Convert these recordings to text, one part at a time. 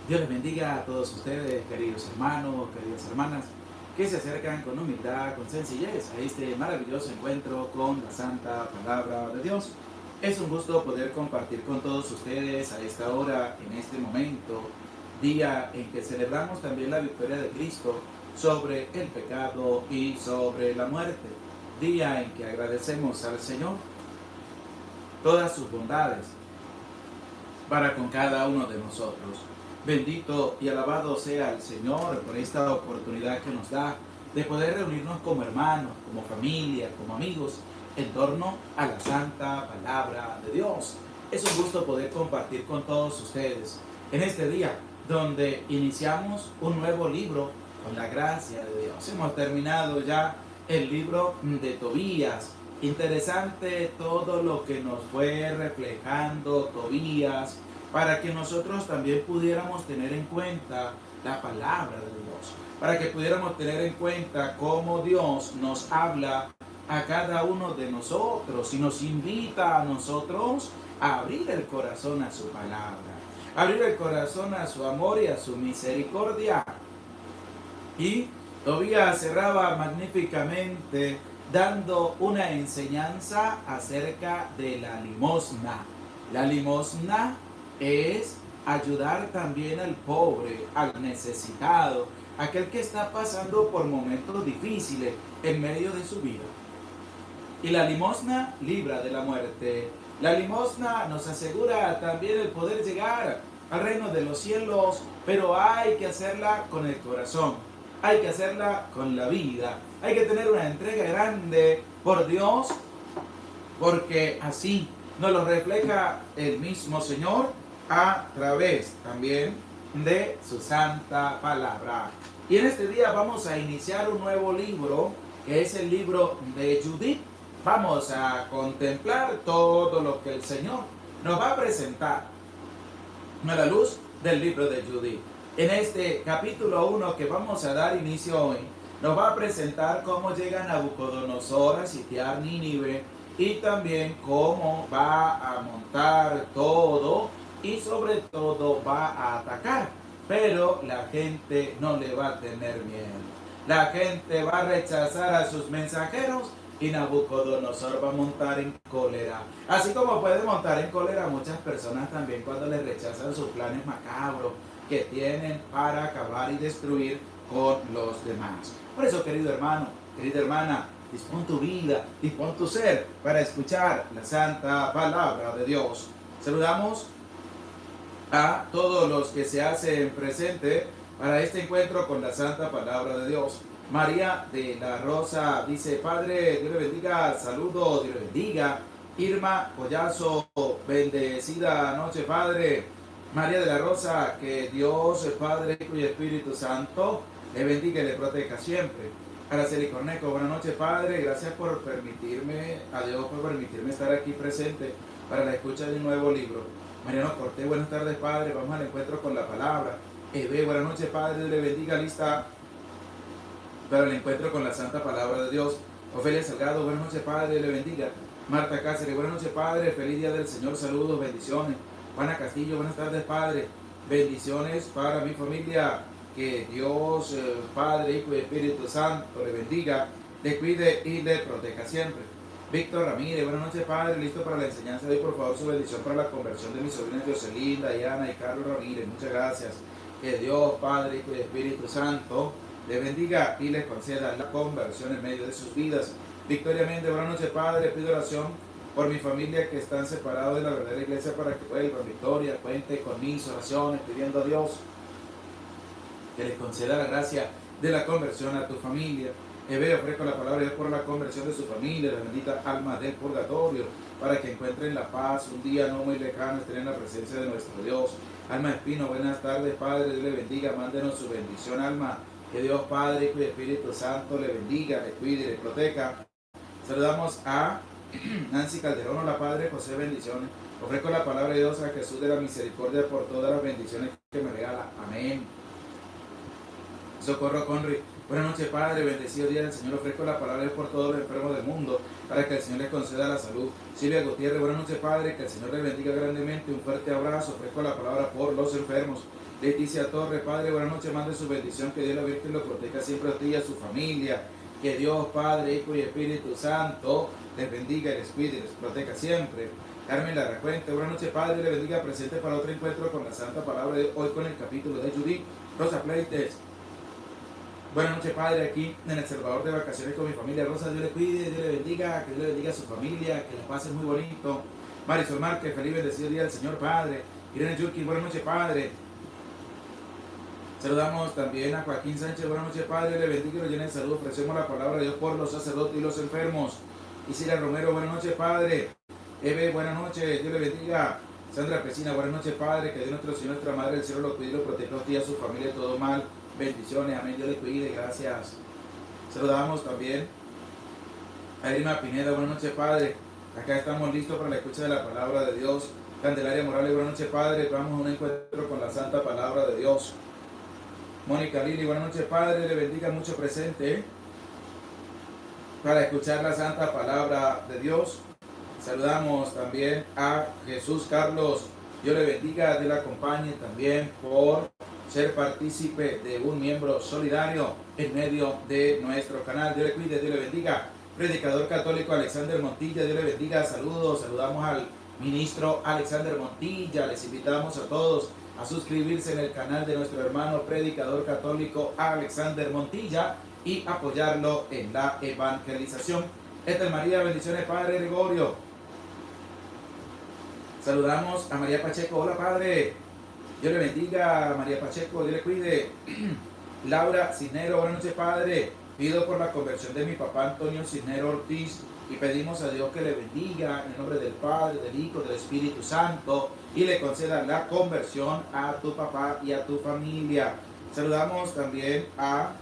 Dios les bendiga a todos ustedes, queridos hermanos, queridas hermanas, que se acercan con humildad, con sencillez a este maravilloso encuentro con la Santa Palabra de Dios. Es un gusto poder compartir con todos ustedes a esta hora, en este momento, día en que celebramos también la victoria de Cristo sobre el pecado y sobre la muerte. Día en que agradecemos al Señor todas sus bondades para con cada uno de nosotros. Bendito y alabado sea el Señor por esta oportunidad que nos da de poder reunirnos como hermanos, como familia, como amigos, en torno a la santa palabra de Dios. Es un gusto poder compartir con todos ustedes en este día donde iniciamos un nuevo libro con la gracia de Dios. Hemos terminado ya el libro de Tobías. Interesante todo lo que nos fue reflejando Tobías para que nosotros también pudiéramos tener en cuenta la palabra de Dios, para que pudiéramos tener en cuenta cómo Dios nos habla a cada uno de nosotros y nos invita a nosotros a abrir el corazón a su palabra, abrir el corazón a su amor y a su misericordia. Y Tobías cerraba magníficamente dando una enseñanza acerca de la limosna. La limosna es ayudar también al pobre, al necesitado, aquel que está pasando por momentos difíciles en medio de su vida. Y la limosna libra de la muerte. La limosna nos asegura también el poder llegar al reino de los cielos, pero hay que hacerla con el corazón, hay que hacerla con la vida, hay que tener una entrega grande por Dios, porque así nos lo refleja el mismo Señor a través también de su santa palabra. Y en este día vamos a iniciar un nuevo libro, que es el libro de Judith. Vamos a contemplar todo lo que el Señor nos va a presentar a la luz del libro de Judith. En este capítulo 1 que vamos a dar inicio hoy, nos va a presentar cómo llega Nabucodonosor a sitiar Nínive y también cómo va a montar todo y sobre todo va a atacar. Pero la gente no le va a tener miedo. La gente va a rechazar a sus mensajeros y Nabucodonosor va a montar en cólera. Así como puede montar en cólera a muchas personas también cuando les rechazan sus planes macabros que tienen para acabar y destruir con los demás. Por eso, querido hermano, querida hermana, dispón tu vida, dispón tu ser para escuchar la santa palabra de Dios. Saludamos a todos los que se hacen presente para este encuentro con la santa palabra de Dios. María de la Rosa dice: Padre, Dios le bendiga, saludos, Dios le bendiga. Irma Collazo, bendecida noche, Padre. María de la Rosa, que Dios, el Padre, Hijo y Espíritu Santo le bendiga y le proteja siempre. Araceli Cornejo, buenas noches, Padre, gracias por permitirme, a Dios por permitirme estar aquí presente para la escucha de un nuevo libro. Mariano Cortés, buenas tardes, Padre, vamos al encuentro con la palabra. Eve, buenas noches, Padre, Dios le bendiga, lista para el encuentro con la santa palabra de Dios. Ofelia Salgado, buenas noches, Padre, le bendiga. Marta Cáceres, buenas noches, Padre, feliz día del Señor, saludos, bendiciones. Juana Castillo, buenas tardes, Padre, bendiciones para mi familia. Que Dios, Padre, Hijo y Espíritu Santo le bendiga, le cuide y le proteja siempre. Víctor Ramírez, buenas noches, Padre, listo para la enseñanza de hoy, por favor, su bendición para la conversión de mis sobrinas Jocelyn, Diana y Carlos Ramírez, muchas gracias. Que Dios, Padre, Hijo y Espíritu Santo le bendiga y les conceda la conversión en medio de sus vidas. Victoria Méndez, buenas noches, Padre, pido oración por mi familia que están separados de la verdadera iglesia para que vuelvan. Victoria, cuente con mis oraciones, pidiendo a Dios que les conceda la gracia de la conversión a tu familia. Ofrezco la palabra de Dios por la conversión de su familia, la bendita alma del purgatorio, para que encuentren la paz, un día no muy lejano, estén en la presencia de nuestro Dios. Alma Espino, buenas tardes, Padre, Dios le bendiga, mándenos su bendición, alma. Que Dios Padre, Hijo y Espíritu Santo le bendiga, le cuide y le proteja. Saludamos a Nancy Calderón, hola Padre, José, bendiciones. Ofrezco la palabra de Dios a Jesús de la misericordia por todas las bendiciones que me regala. Amén. Socorro Conry, Buenas noches, Padre, bendecido día del Señor. Ofrezco la palabra de Dios por todos los enfermos del mundo, para que el Señor les conceda la salud. Silvia Gutiérrez, buenas noches, Padre, que el Señor les bendiga grandemente. Un fuerte abrazo. Ofrezco la palabra por los enfermos. Leticia Torres, Padre, buenas noches, mande su bendición, que Dios la Virgen lo proteja siempre a ti y a su familia. Que Dios, Padre, Hijo y Espíritu Santo les bendiga y les cuide y les proteja siempre. Carmen Larracuente, buenas noches, Padre, le bendiga, presente para otro encuentro con la Santa Palabra de hoy con el capítulo de Judith. Rosa Pleites, buenas noches, Padre, aquí en El Salvador de vacaciones con mi familia. Rosa, Dios le cuide, Dios le bendiga, que Dios le bendiga a su familia, que la pasen muy bonito. Marisol Márquez, feliz bendecido día del Señor, Padre. Irene Yurkin, buenas noches, Padre. Saludamos también a Joaquín Sánchez, buenas noches, Padre, le bendiga y lo llene de salud. Ofrecemos la palabra de Dios por los sacerdotes y los enfermos. Isila Romero, buenas noches, Padre. Eve, buenas noches, Dios le bendiga. Sandra Pesina, buenas noches, Padre, que Dios nuestro Señor, nuestra Madre del Cielo lo cuide y lo proteja a usted y a su familia de todo mal. Bendiciones, amén, Dios le cuide, gracias. Saludamos también a Irma Pineda, buenas noches, Padre. Acá estamos listos para la escucha de la palabra de Dios. Candelaria Morales, buenas noches, Padre. Vamos a un encuentro con la santa palabra de Dios. Mónica Lili, buenas noches, Padre, le bendiga mucho presente para escuchar la santa palabra de Dios. Saludamos también a Jesús Carlos, Dios le bendiga, Dios le acompañe también por ser partícipe de un miembro solidario en medio de nuestro canal. Dios le cuide, Dios le bendiga. Predicador católico Alexander Montilla, Dios le bendiga, saludos, saludamos al ministro Alexander Montilla, les invitamos a todos a suscribirse en el canal de nuestro hermano predicador católico Alexander Montilla y apoyarlo en la evangelización. Ethel María, bendiciones, Padre Gregorio. Saludamos a María Pacheco, hola, Padre. Dios le bendiga, María Pacheco, Dios le cuide. Laura Cisnero, buenas noches, Padre. Pido por la conversión de mi papá Antonio Cisnero Ortiz y pedimos a Dios que le bendiga en el nombre del Padre, del Hijo, del Espíritu Santo y le conceda la conversión a tu papá y a tu familia. Saludamos también a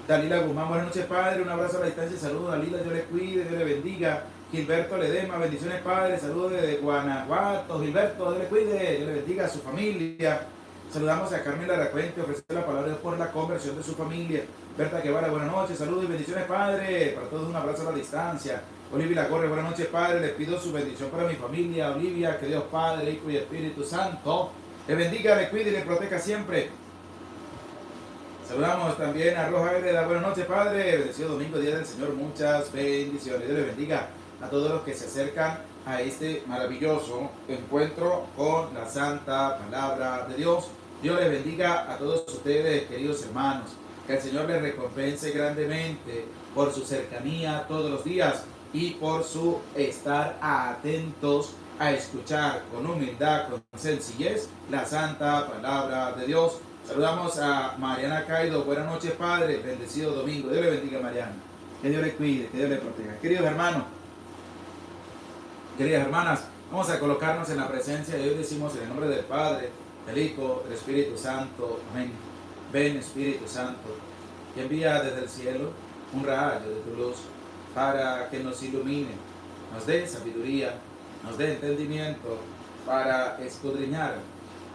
Dalila Guzmán, buenas noches, Padre, un abrazo a la distancia y saludos, Dalila, Dios le cuide, Dios le bendiga. Gilberto Ledema, bendiciones, Padre, saludos desde Guanajuato. Gilberto, Dios le cuide, Dios le bendiga a su familia. Saludamos a Carmen Laracuente, ofrecer la palabra de Dios por la conversión de su familia. Berta Guevara, buenas noches, saludos y bendiciones, Padre, para todos un abrazo a la distancia. Olivia Lacorre, buenas noches, Padre, les pido su bendición para mi familia. Olivia, que Dios Padre, Hijo y Espíritu Santo le bendiga, le cuide y le proteja siempre. Saludamos también a Roja Hereda, buenas noches, Padre, bendecido domingo, día del Señor, muchas bendiciones. Dios le bendiga a todos los que se acercan a este maravilloso encuentro con la santa palabra de Dios. Dios les bendiga a todos ustedes, queridos hermanos. Que el Señor les recompense grandemente por su cercanía todos los días y por su estar atentos a escuchar con humildad, con sencillez, la santa palabra de Dios. Saludamos a Mariana Caido. Buenas noches, Padre. Bendecido domingo. Dios le bendiga, Mariana. Que Dios le cuide, que Dios le proteja. Queridos hermanos, queridas hermanas, vamos a colocarnos en la presencia de Dios. Decimos en el nombre del Padre, del Hijo, del Espíritu Santo. Amén. Ven, Espíritu Santo, que envía desde el cielo un rayo de tu luz para que nos ilumine, nos dé sabiduría, nos dé entendimiento para escudriñar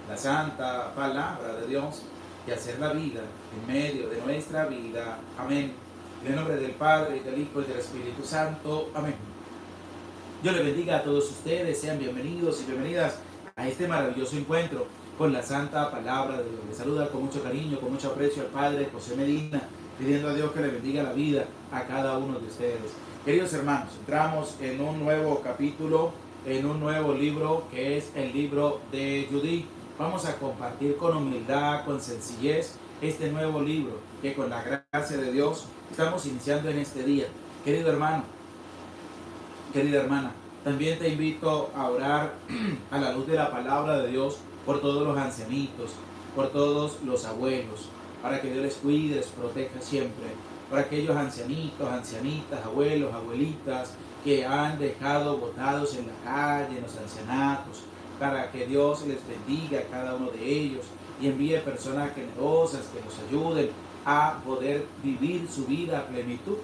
la santa palabra de Dios y hacer la vida en medio de nuestra vida. Amén. En el nombre del Padre, del Hijo y del Espíritu Santo. Amén. Dios le bendiga a todos ustedes, sean bienvenidos y bienvenidas a este maravilloso encuentro con la santa palabra de Dios. Les saluda con mucho cariño, con mucho aprecio al Padre José Medina, pidiendo a Dios que le bendiga la vida a cada uno de ustedes. Queridos hermanos, entramos en un nuevo capítulo, en un nuevo libro que es el libro de Judith. Vamos a compartir con humildad, con sencillez, este nuevo libro que con la gracia de Dios estamos iniciando en este día. Querido hermano, querida hermana, también te invito a orar a la luz de la palabra de Dios por todos los ancianitos, por todos los abuelos, para que Dios les cuide, les proteja siempre, por aquellos ancianitos, ancianitas, abuelos, abuelitas que han dejado botados en la calle, en los ancianatos, para que Dios les bendiga a cada uno de ellos y envíe personas generosas que nos ayuden a poder vivir su vida a plenitud,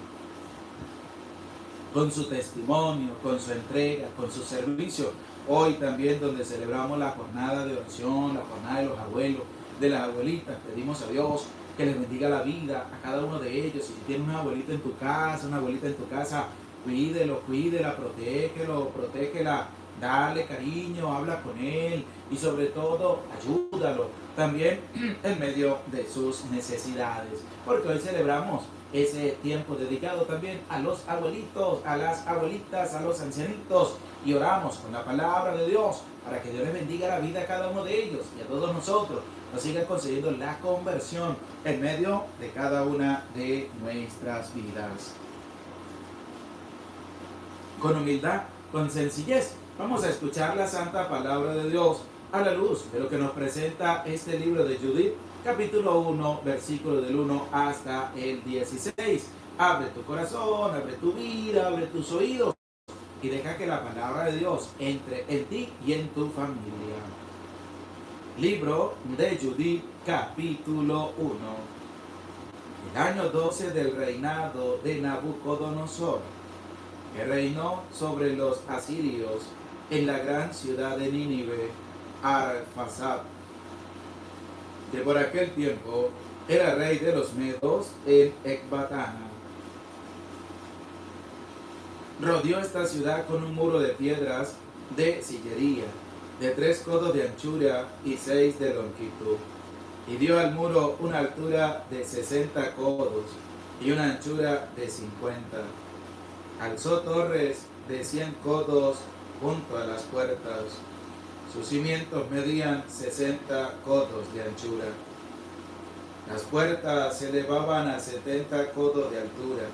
con su testimonio, con su entrega, con su servicio. Hoy también, donde celebramos la jornada de oración, la jornada de los abuelos, de las abuelitas, pedimos a Dios que les bendiga la vida a cada uno de ellos. Si tienes un abuelito en tu casa, una abuelita en tu casa, cuídelo, cuídela, protégela, dale cariño, habla con él y sobre todo ayúdalo también en medio de sus necesidades, porque hoy celebramos ese tiempo dedicado también a los abuelitos, a las abuelitas, a los ancianitos, y oramos con la palabra de Dios para que Dios les bendiga la vida a cada uno de ellos y a todos nosotros nos sigan consiguiendo la conversión en medio de cada una de nuestras vidas. Con humildad, con sencillez, vamos a escuchar la santa palabra de Dios a la luz de lo que nos presenta este libro de Judith, capítulo 1, versículo del 1 hasta el 16. Abre tu corazón, abre tu vida, abre tus oídos y deja que la palabra de Dios entre en ti y en tu familia. Libro de Judith, capítulo 1. El año 12 del reinado de Nabucodonosor, que reinó sobre los asirios en la gran ciudad de Nínive, Arfaxad, que por aquel tiempo era rey de los medos en Ecbatana. Rodeó esta ciudad con un muro de piedras de sillería, de 3 codos de anchura y 6 de longitud, y dio al muro una altura de 60 codos y una anchura de 50. Alzó torres de 100 codos junto a las puertas. Sus cimientos medían 60 codos de anchura. Las puertas se elevaban a 70 codos de altura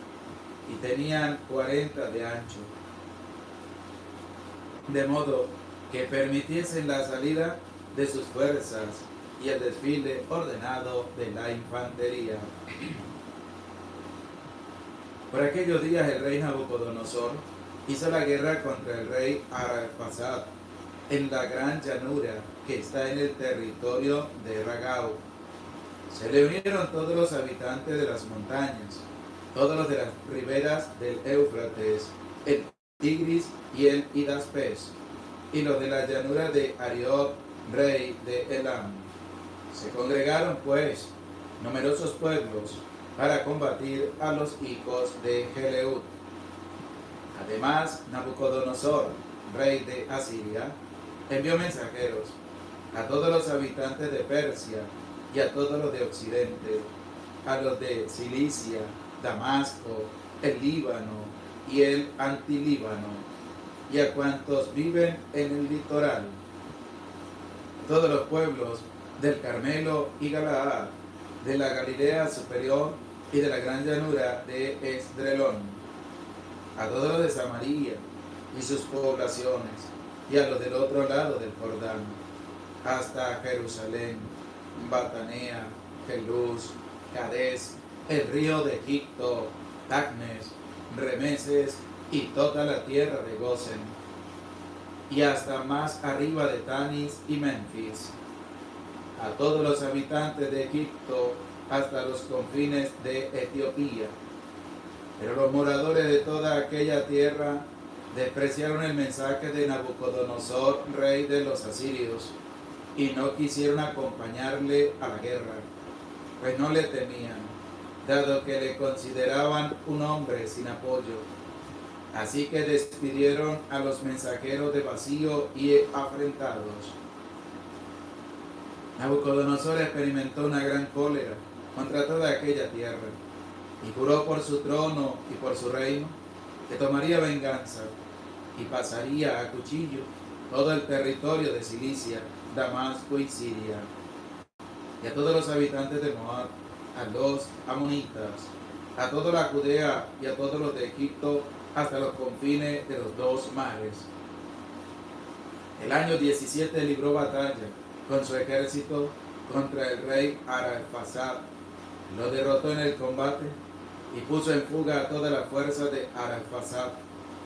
y tenían 40 de ancho, de modo que permitiesen la salida de sus fuerzas y el desfile ordenado de la infantería. Por aquellos días el rey Nabucodonosor hizo la guerra contra el rey Arfaxad en la gran llanura que está en el territorio de Ragau. Se le unieron todos los habitantes de las montañas, todos los de las riberas del Éufrates, el Tigris y el Hidaspes, y los de la llanura de Ariod, rey de Elam. Se congregaron pues numerosos pueblos para combatir a los hijos de Geleud. Además, Nabucodonosor, rey de Asiria, envió mensajeros a todos los habitantes de Persia y a todos los de Occidente, a los de Cilicia, Damasco, el Líbano y el Antilíbano, y a cuantos viven en el litoral, todos los pueblos del Carmelo y Galaad, de la Galilea superior y de la gran llanura de Esdrelón, a todos los de Samaria y sus poblaciones, y a los del otro lado del Jordán, hasta Jerusalén, Batanea, Jeluz, Cades, el río de Egipto, Tacnes, Remeses y toda la tierra de Gosen, y hasta más arriba de Tanis y Memphis, a todos los habitantes de Egipto, hasta los confines de Etiopía. Pero los moradores de toda aquella tierra despreciaron el mensaje de Nabucodonosor, rey de los asirios, y no quisieron acompañarle a la guerra, pues no le temían, dado que le consideraban un hombre sin apoyo. Así que despidieron a los mensajeros de vacío y afrentados. Nabucodonosor experimentó una gran cólera contra toda aquella tierra, y juró por su trono y por su reino que tomaría venganza y pasaría a cuchillo todo el territorio de Cilicia, Damasco y Siria, y a todos los habitantes de Moab, a los amonitas, a toda la Judea y a todos los de Egipto, hasta los confines de los 2 mares. El año 17 libró batalla con su ejército contra el rey Arfaxad, lo derrotó en el combate y puso en fuga a toda la fuerza de Arfaxad,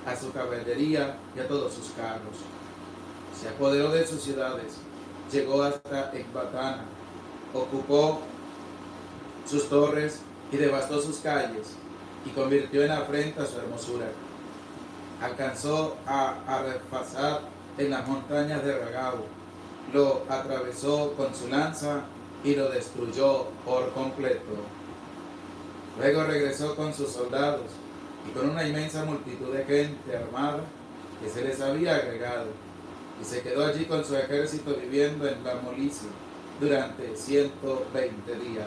a su caballería y a todos sus carros. Se apoderó de sus ciudades, llegó hasta Ecbatana, ocupó sus torres y devastó sus calles, y convirtió en afrenta su hermosura. Alcanzó a Arfaxad en las montañas de Ragau, lo atravesó con su lanza y lo destruyó por completo. Luego regresó con sus soldados y con una inmensa multitud de gente armada que se les había agregado, y se quedó allí con su ejército viviendo en la molicie durante 120 días.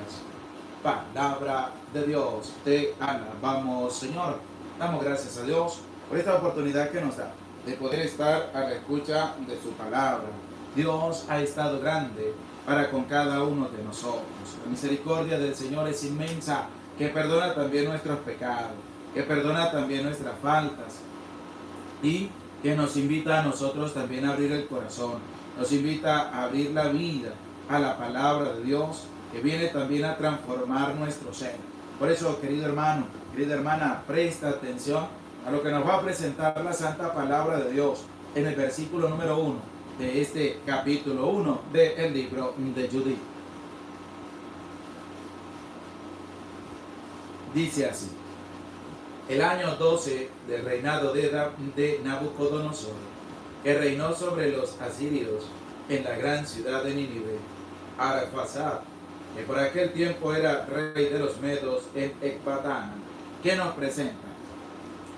Palabra de Dios, te alabamos, Señor. Damos gracias a Dios por esta oportunidad que nos da de poder estar a la escucha de su palabra. Dios ha estado grande para con cada uno de nosotros. La misericordia del Señor es inmensa, que perdona también nuestros pecados, que perdona también nuestras faltas y que nos invita a nosotros también a abrir el corazón, nos invita a abrir la vida a la palabra de Dios, que viene también a transformar nuestro ser. Por eso, querido hermano, querida hermana, presta atención a lo que nos va a presentar la santa palabra de Dios en el versículo número 1 de este capítulo 1 del libro de Judith. Dice así: el año 12 del reinado de Nabucodonosor, que reinó sobre los asirios en la gran ciudad de Nínive, Arfaxad, que por aquel tiempo era rey de los medos en Ecbatana, que nos presenta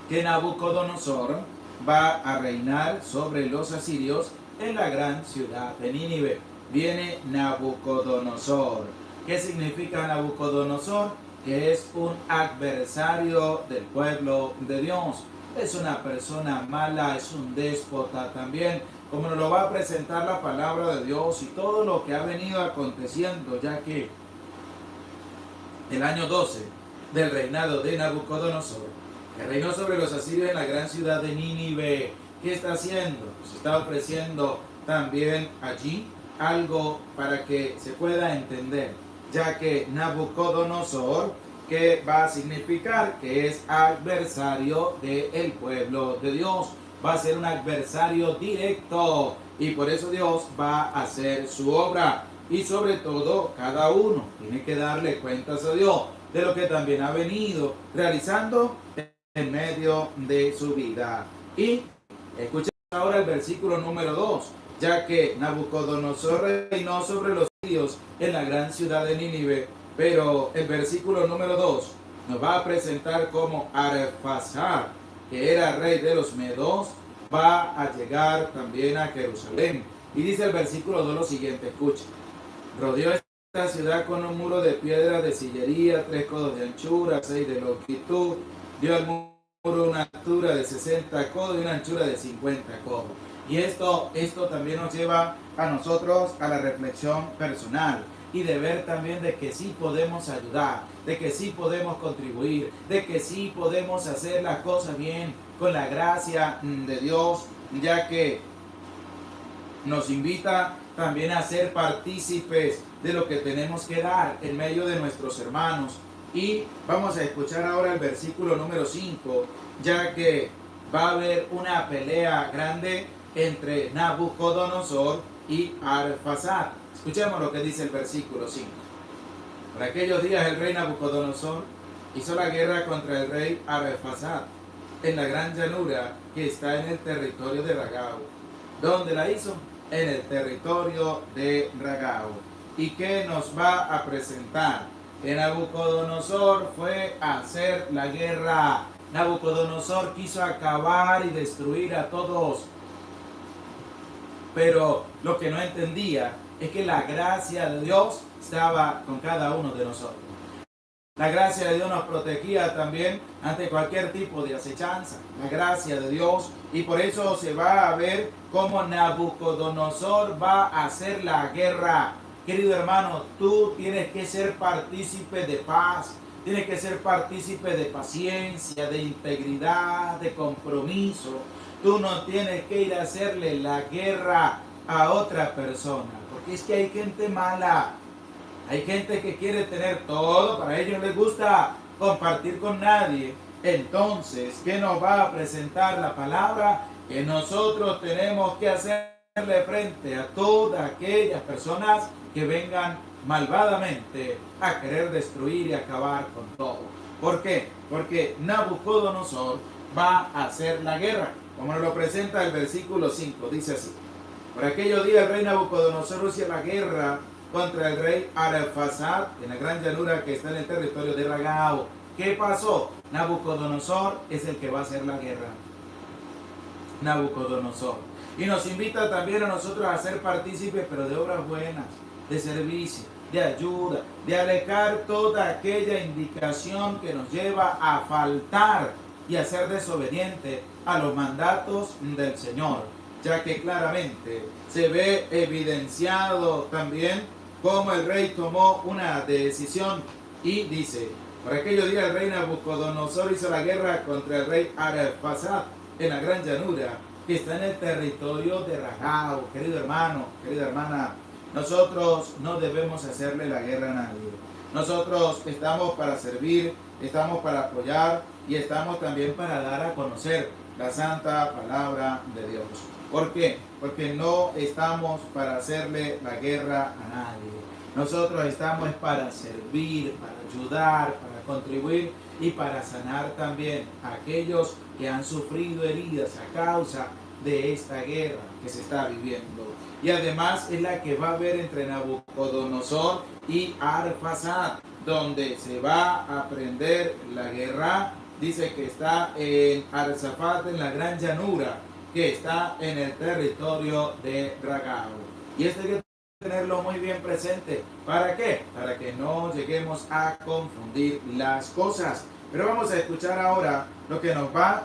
que Nabucodonosor va a reinar sobre los asirios en la gran ciudad de Nínive. Viene Nabucodonosor. ¿Qué significa Nabucodonosor? Que es un adversario del pueblo de Dios. Es una persona mala, es un déspota también, como nos lo va a presentar la palabra de Dios y todo lo que ha venido aconteciendo, ya que el año 12 del reinado de Nabucodonosor, que reinó sobre los asirios en la gran ciudad de Nínive, ¿qué está haciendo? Pues está ofreciendo también allí algo para que se pueda entender, ya que Nabucodonosor, que va a significar que es adversario del pueblo de Dios, va a ser un adversario directo, y por eso Dios va a hacer su obra, y sobre todo cada uno tiene que darle cuentas a Dios de lo que también ha venido realizando en medio de su vida. Y escuchemos ahora el versículo número 2, ya que Nabucodonosor reinó sobre los sirios en la gran ciudad de Nínive, pero el versículo número 2 nos va a presentar como Arfaxad, que era rey de los medos, va a llegar también a Jerusalén. Y dice el versículo 2 lo siguiente, escuchen: rodeó esta ciudad con un muro de piedra de sillería, 3 codos de anchura, 6 de longitud, dio al muro una altura de 60 codos y una anchura de 50 codos. Y esto también nos lleva a nosotros a la reflexión personal y de ver también de que sí podemos ayudar, de que sí podemos contribuir, de que sí podemos hacer las cosas bien con la gracia de Dios, ya que nos invita también a ser partícipes de lo que tenemos que dar en medio de nuestros hermanos. Y vamos a escuchar ahora el versículo número 5, ya que va a haber una pelea grande entre Nabucodonosor y Arfaxad. Escuchemos lo que dice el versículo 5. Por aquellos días el rey Nabucodonosor hizo la guerra contra el rey Arfaxad en la gran llanura que está en el territorio de Ragau. ¿Dónde la hizo? En el territorio de Ragau. ¿Y qué nos va a presentar? Que Nabucodonosor fue a hacer la guerra. Nabucodonosor quiso acabar y destruir a todos. Pero lo que no entendía es que la gracia de Dios estaba con cada uno de nosotros. La gracia de Dios nos protegía también ante cualquier tipo de acechanza. La gracia de Dios. Y por eso se va a ver cómo Nabucodonosor va a hacer la guerra. Querido hermano, tú tienes que ser partícipe de paz. Tienes que ser partícipe de paciencia, de integridad, de compromiso. Tú no tienes que ir a hacerle la guerra a otra persona. Porque es que hay gente mala. Hay gente que quiere tener todo, para ellos les gusta compartir con nadie. Entonces, ¿qué nos va a presentar la palabra? Que nosotros tenemos que hacerle frente a todas aquellas personas que vengan malvadamente a querer destruir y acabar con todo. ¿Por qué? Porque Nabucodonosor va a hacer la guerra. Como nos lo presenta el versículo 5, dice así: por aquellos días el rey Nabucodonosor hizo la guerra contra el rey Arphaxad en la gran llanura que está en el territorio de Ragao. ¿Qué pasó? Nabucodonosor es el que va a hacer la guerra. Nabucodonosor. Y nos invita también a nosotros a ser partícipes, pero de obras buenas, de servicio, de ayuda, de alejar toda aquella indicación que nos lleva a faltar y a ser desobediente a los mandatos del Señor, ya que claramente se ve evidenciado también cómo el rey tomó una decisión y dice: por aquellos días el rey Nabucodonosor hizo la guerra contra el rey Arphaxad en la gran llanura que está en el territorio de Ragao. Querido hermano, querida hermana, nosotros no debemos hacerle la guerra a nadie. Nosotros estamos para servir, estamos para apoyar y estamos también para dar a conocer la santa palabra de Dios. ¿Por qué? Porque no estamos para hacerle la guerra a nadie. Nosotros estamos para servir, para ayudar, para contribuir y para sanar también a aquellos que han sufrido heridas a causa de esta guerra que se está viviendo. Y además es la que va a haber entre Nabucodonosor y Arphaxad, donde se va a prender la guerra. Dice que está en Arphaxad, en la gran llanura, que está en el territorio de Ragao. Y esto hay que tenerlo muy bien presente. ¿Para qué? Para que no lleguemos a confundir las cosas. Pero vamos a escuchar ahora lo que nos va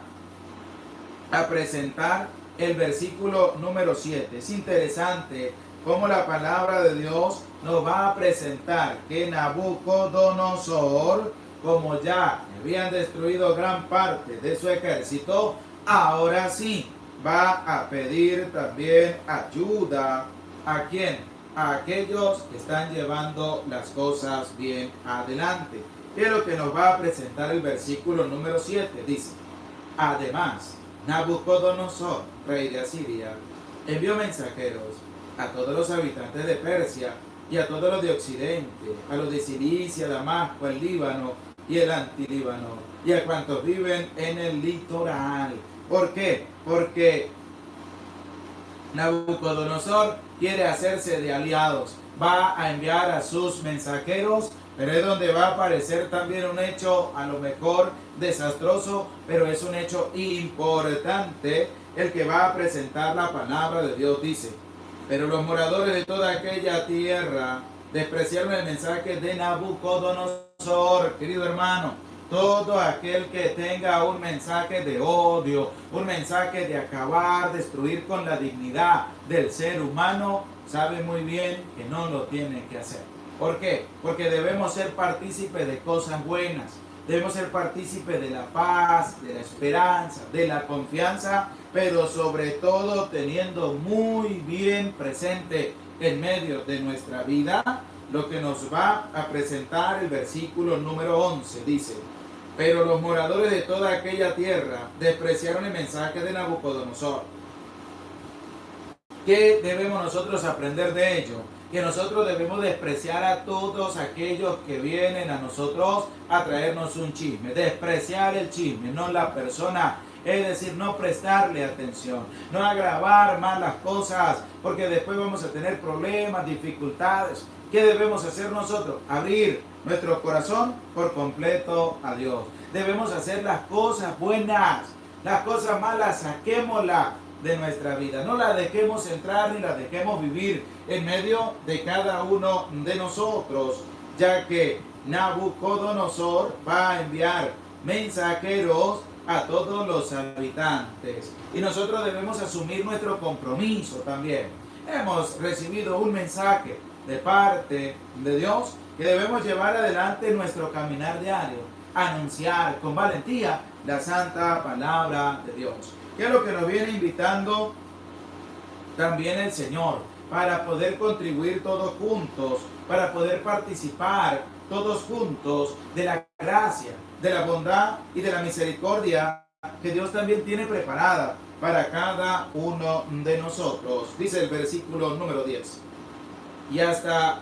a presentar el versículo número 7. Es interesante cómo la palabra de Dios nos va a presentar que Nabucodonosor, como ya habían destruido gran parte de su ejército, ahora sí va a pedir también ayuda. ¿A quién? A aquellos que están llevando las cosas bien adelante. ¿Qué es lo que nos va a presentar el versículo número 7? Dice: además, Nabucodonosor, rey de Asiria, envió mensajeros a todos los habitantes de Persia y a todos los de Occidente, a los de Cilicia, Damasco, el Líbano y el Antilíbano, y a cuantos viven en el litoral. ¿Por qué? Porque Nabucodonosor quiere hacerse de aliados. Va a enviar a sus mensajeros, pero es donde va a aparecer también un hecho a lo mejor desastroso, pero es un hecho importante el que va a presentar la palabra de Dios. Dice: pero los moradores de toda aquella tierra despreciaron el mensaje de Nabucodonosor. Querido hermano, todo aquel que tenga un mensaje de odio, un mensaje de acabar, destruir con la dignidad del ser humano, sabe muy bien que no lo tiene que hacer. ¿Por qué? Porque debemos ser partícipes de cosas buenas. Debemos ser partícipes de la paz, de la esperanza, de la confianza, pero sobre todo teniendo muy bien presente en medio de nuestra vida lo que nos va a presentar el versículo número 11. Dice: pero los moradores de toda aquella tierra despreciaron el mensaje de Nabucodonosor. ¿Qué debemos nosotros aprender de ello? Que nosotros debemos despreciar a todos aquellos que vienen a nosotros a traernos un chisme. Despreciar el chisme, no la persona. Es decir, no prestarle atención, no agravar más las cosas, porque después vamos a tener problemas, dificultades. ¿Qué debemos hacer nosotros? Abrir nuestro corazón por completo a Dios. Debemos hacer las cosas buenas, las cosas malas saquémoslas de nuestra vida. No las dejemos entrar ni las dejemos vivir en medio de cada uno de nosotros, ya que Nabucodonosor va a enviar mensajeros a todos los habitantes. Y nosotros debemos asumir nuestro compromiso también. Hemos recibido un mensaje de parte de Dios que debemos llevar adelante en nuestro caminar diario, anunciar con valentía la santa palabra de Dios. ¿Qué es lo que nos viene invitando también el Señor? Para poder contribuir todos juntos, para poder participar todos juntos de la gracia, de la bondad y de la misericordia que Dios también tiene preparada para cada uno de nosotros. Dice el versículo número 10. Y hasta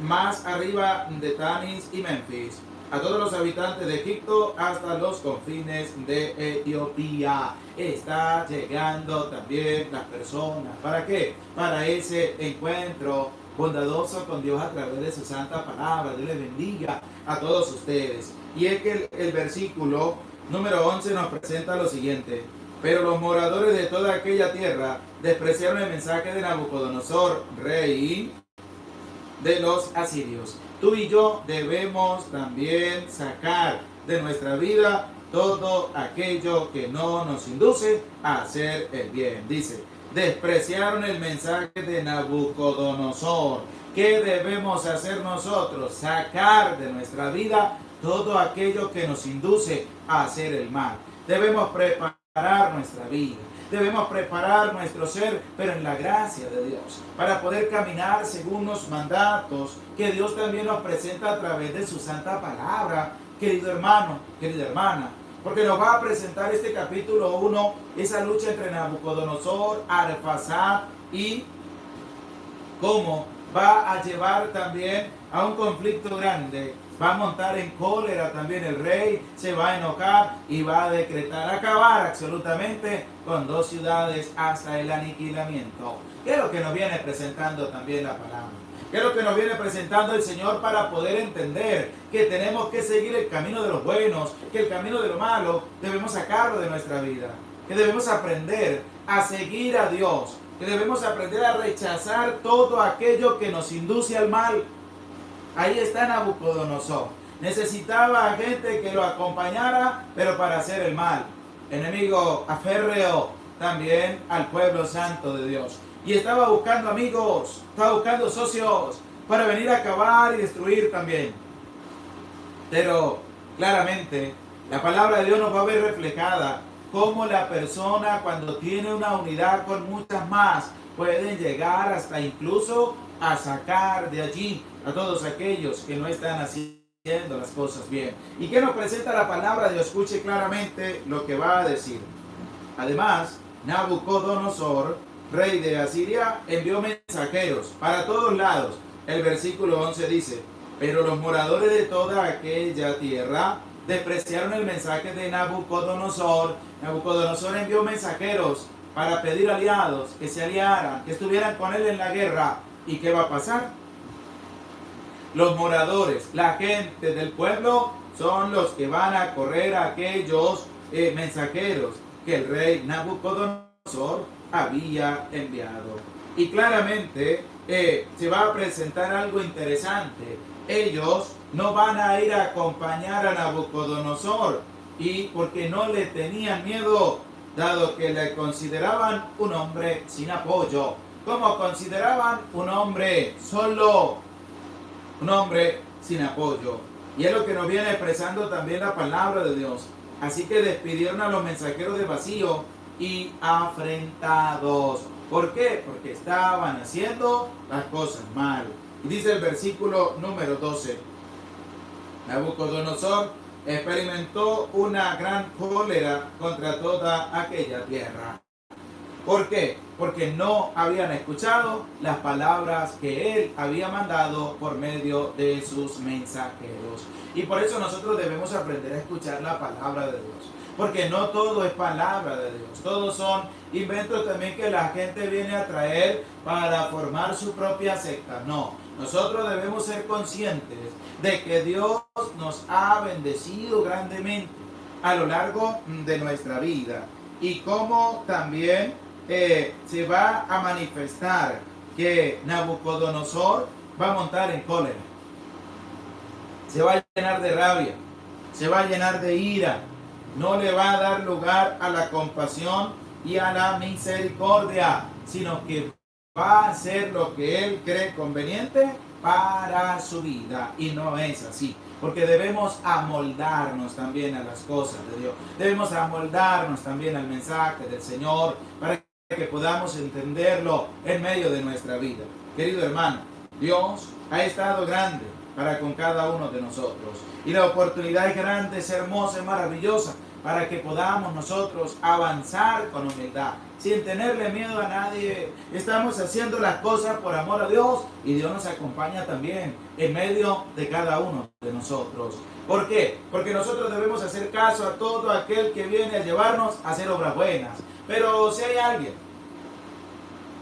más arriba de Tanis y Memphis, a todos los habitantes de Egipto hasta los confines de Etiopía. Está llegando también las personas. ¿Para qué? Para ese encuentro bondadoso con Dios a través de su santa palabra. Dios les bendiga a todos ustedes. Y es que el versículo número 11 nos presenta lo siguiente: pero los moradores de toda aquella tierra despreciaron el mensaje de Nabucodonosor, rey de los asirios. Tú y yo debemos también sacar de nuestra vida todo aquello que no nos induce a hacer el bien. Dice, despreciaron el mensaje de Nabucodonosor. ¿Qué debemos hacer nosotros? Sacar de nuestra vida todo aquello que nos induce a hacer el mal. Debemos preparar nuestra vida. Debemos preparar nuestro ser, pero en la gracia de Dios, para poder caminar según los mandatos que Dios también nos presenta a través de su santa palabra, querido hermano, querida hermana, porque nos va a presentar este capítulo 1, esa lucha entre Nabucodonosor, Arphaxad y cómo va a llevar también a un conflicto grande. Va a montar en cólera también el rey, se va a enojar y va a decretar acabar absolutamente con 2 ciudades hasta el aniquilamiento. ¿Qué es lo que nos viene presentando también la palabra? ¿Qué es lo que nos viene presentando el Señor para poder entender que tenemos que seguir el camino de los buenos, que el camino de lo malo debemos sacarlo de nuestra vida, que debemos aprender a seguir a Dios, que debemos aprender a rechazar todo aquello que nos induce al mal? Ahí está Nabucodonosor. Necesitaba a gente que lo acompañara, pero para hacer el mal. Enemigo aférreo también al pueblo santo de Dios. Y estaba buscando amigos, estaba buscando socios para venir a acabar y destruir también. Pero claramente la palabra de Dios nos va a ver reflejada cómo la persona, cuando tiene una unidad con muchas más, pueden llegar hasta incluso a sacar de allí a todos aquellos que no están haciendo las cosas bien. ¿Y qué nos presenta la palabra de Dios? Escuche claramente lo que va a decir. Además, Nabucodonosor, rey de Asiria, envió mensajeros para todos lados. El versículo 11 dice, pero los moradores de toda aquella tierra despreciaron el mensaje de Nabucodonosor. Nabucodonosor envió mensajeros para pedir aliados, que se aliaran, que estuvieran con él en la guerra. ¿Y qué va a pasar? Los moradores, la gente del pueblo, son los que van a correr a aquellos mensajeros que el rey Nabucodonosor había enviado. Y claramente se va a presentar algo interesante. Ellos no van a ir a acompañar a Nabucodonosor, y porque no le tenían miedo, dado que le consideraban un hombre sin apoyo. ¿Cómo consideraban? Un hombre solo, un hombre sin apoyo. Y es lo que nos viene expresando también la palabra de Dios. Así que despidieron a los mensajeros de vacío y afrentados. ¿Por qué? Porque estaban haciendo las cosas mal. Y dice el versículo número 12. Nabucodonosor experimentó una gran cólera contra toda aquella tierra. ¿Por qué? Porque no habían escuchado las palabras que él había mandado por medio de sus mensajeros. Y por eso nosotros debemos aprender a escuchar la palabra de Dios. Porque no todo es palabra de Dios. Todos son inventos también que la gente viene a traer para formar su propia secta. No, nosotros debemos ser conscientes de que Dios nos ha bendecido grandemente a lo largo de nuestra vida. Y cómo también se va a manifestar que Nabucodonosor va a montar en cólera, se va a llenar de rabia, se va a llenar de ira, no le va a dar lugar a la compasión y a la misericordia, sino que va a hacer lo que él cree conveniente para su vida. Y no es así, porque debemos amoldarnos también a las cosas de Dios, debemos amoldarnos también al mensaje del Señor para que podamos entenderlo en medio de nuestra vida. Querido hermano, Dios ha estado grande para con cada uno de nosotros, y la oportunidad es grande, es hermosa, es maravillosa, para que podamos nosotros avanzar con humildad, sin tenerle miedo a nadie. Estamos haciendo las cosas por amor a Dios, y Dios nos acompaña también en medio de cada uno de nosotros. ¿Por qué? Porque nosotros debemos hacer caso a todo aquel que viene a llevarnos a hacer obras buenas. Pero si hay alguien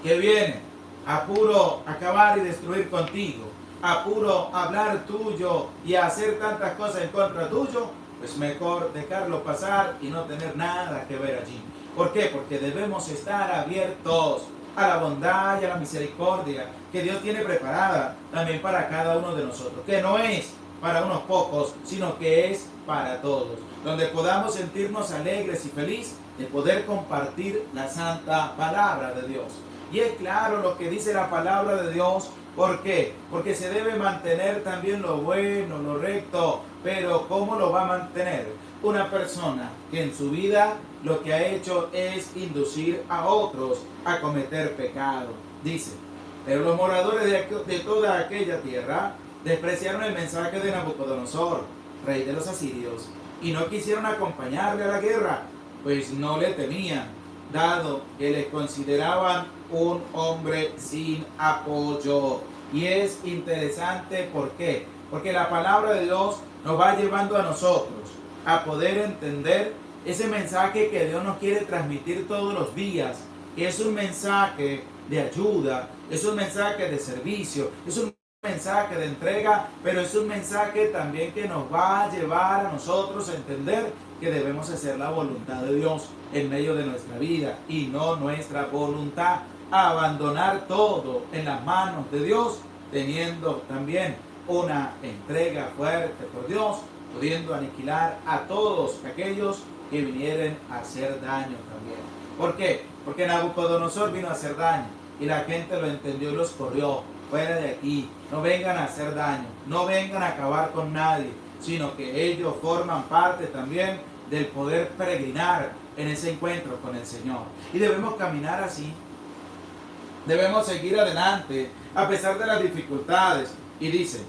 que viene apuro acabar y destruir contigo, apuro hablar tuyo y hacer tantas cosas en contra tuyo, pues mejor dejarlo pasar y no tener nada que ver allí. ¿Por qué? Porque debemos estar abiertos a la bondad y a la misericordia que Dios tiene preparada también para cada uno de nosotros, que no es para unos pocos, sino que es para todos, donde podamos sentirnos alegres y felices de poder compartir la santa palabra de Dios. Y es claro lo que dice la palabra de Dios. ¿Por qué? Porque se debe mantener también lo bueno, lo recto. Pero ¿cómo lo va a mantener? Una persona que en su vida lo que ha hecho es inducir a otros a cometer pecado. Dice, pero los moradores de toda aquella tierra despreciaron el mensaje de Nabucodonosor, rey de los asirios, y no quisieron acompañarle a la guerra, pues no le temían, dado que les consideraban un hombre sin apoyo. Y es interesante, ¿por qué? Porque la palabra de Dios nos va llevando a nosotros a poder entender ese mensaje que Dios nos quiere transmitir todos los días, que es un mensaje de ayuda, es un mensaje de servicio, es un mensaje de entrega, pero es un mensaje también que nos va a llevar a nosotros a entender que debemos hacer la voluntad de Dios en medio de nuestra vida y no nuestra voluntad, a abandonar todo en las manos de Dios, teniendo también una entrega fuerte por Dios, pudiendo aniquilar a todos aquellos que vinieren a hacer daño también. ¿Por qué? Porque Nabucodonosor vino a hacer daño y la gente lo entendió y los corrió. Fuera de aquí, no vengan a hacer daño, no vengan a acabar con nadie, sino que ellos forman parte también del poder peregrinar en ese encuentro con el Señor. Y debemos caminar así, debemos seguir adelante a pesar de las dificultades. Y dice,